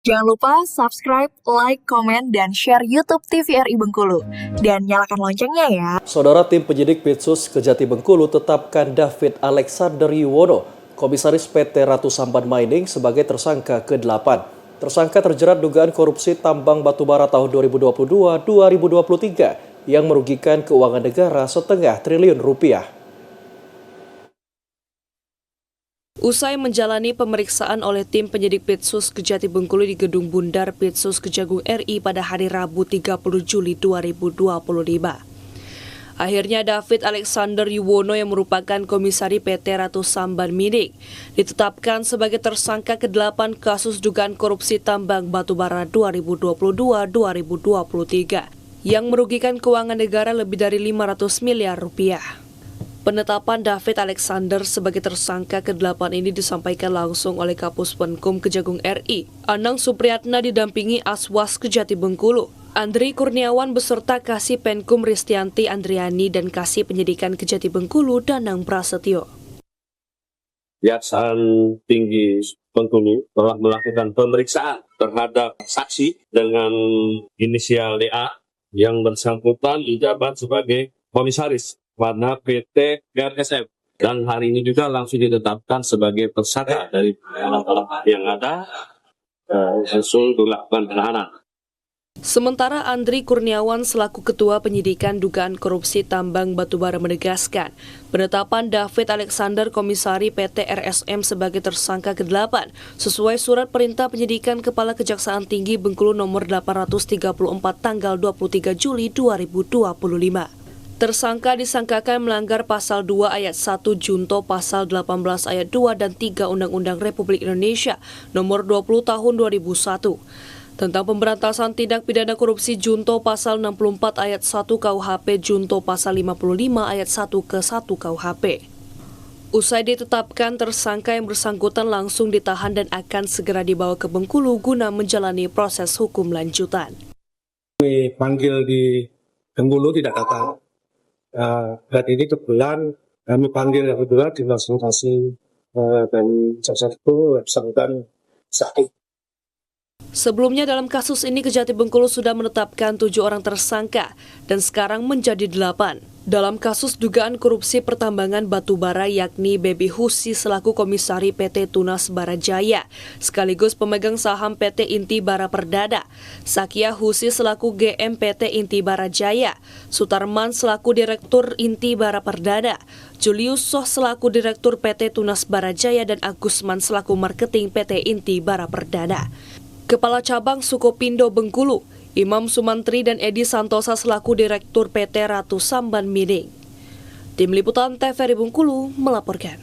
Jangan lupa subscribe, like, komen, dan share YouTube TVRI Bengkulu. Dan nyalakan loncengnya ya. Saudara tim penyidik Pitsus Kejati Bengkulu tetapkan David Alexander Yuwono, Komisaris PT Ratu Samban Mining sebagai tersangka ke-8. Tersangka terjerat dugaan korupsi tambang batubara tahun 2022-2023 yang merugikan keuangan negara setengah triliun rupiah. Usai menjalani pemeriksaan oleh tim penyidik Pitsus Kejati Bengkulu di Gedung Bundar Pitsus Kejagung RI pada hari Rabu 30 Juli 2025. Akhirnya David Alexander Yuwono yang merupakan komisari PT Ratu Samban Mining ditetapkan sebagai tersangka ke-8 kasus dugaan korupsi tambang batubara 2022-2023 yang merugikan keuangan negara lebih dari 500 miliar rupiah. Penetapan David Alexander sebagai tersangka ke-8 ini disampaikan langsung oleh Kapus Penkum Kejagung RI, Anang Supriyatna didampingi Aswas Kejati Bengkulu, Andri Kurniawan beserta Kasih Penkum Ristianti Andriani dan Kasih Penyidikan Kejati Bengkulu Danang Prasetyo. Kejaksaan Tinggi Bengkulu telah melakukan pemeriksaan terhadap saksi dengan inisial DA yang bersangkutan menjabat sebagai komisaris pada PT RSM, dan hari ini juga langsung ditetapkan sebagai tersangka dari alat-alat yang ada langsung dilakukan penahanan. Sementara Andri Kurniawan selaku Ketua Penyidikan Dugaan Korupsi Tambang Batubara menegaskan penetapan David Alexander Komisari PT RSM sebagai tersangka ke-8 sesuai Surat Perintah Penyidikan Kepala Kejaksaan Tinggi Bengkulu nomor 834 tanggal 23 Juli 2025. Tersangka disangkakan melanggar Pasal 2 Ayat 1 Junto Pasal 18 Ayat 2 dan 3 Undang-Undang Republik Indonesia Nomor 20 Tahun 2001 tentang pemberantasan tindak pidana korupsi Junto Pasal 64 Ayat 1 KUHP Junto Pasal 55 Ayat 1 ke 1 KUHP. Usai ditetapkan, tersangka yang bersangkutan langsung ditahan dan akan segera dibawa ke Bengkulu guna menjalani proses hukum lanjutan. Dipanggil di Bengkulu tidak datang. Dan ini kebetulan kami panggil yang kedua di konsultasi dan jaksa itu bersangkutan sakit. Sebelumnya dalam kasus ini Kejati Bengkulu sudah menetapkan 7 orang tersangka dan sekarang menjadi 8. Dalam kasus dugaan korupsi pertambangan batubara yakni Baby Husi selaku komisari PT Tunas Barajaya, sekaligus pemegang saham PT Inti Bara Perdana, Sakia Husi selaku GM PT Inti Barajaya, Sutarman selaku Direktur Inti Bara Perdana, Julius Soh selaku Direktur PT Tunas Barajaya dan Agusman selaku Marketing PT Inti Bara Perdana. Kepala Cabang Sukopindo Bengkulu, Imam Sumantri dan Edi Santosa selaku Direktur PT Ratu Samban Mining. Tim Liputan TVRI Bengkulu melaporkan.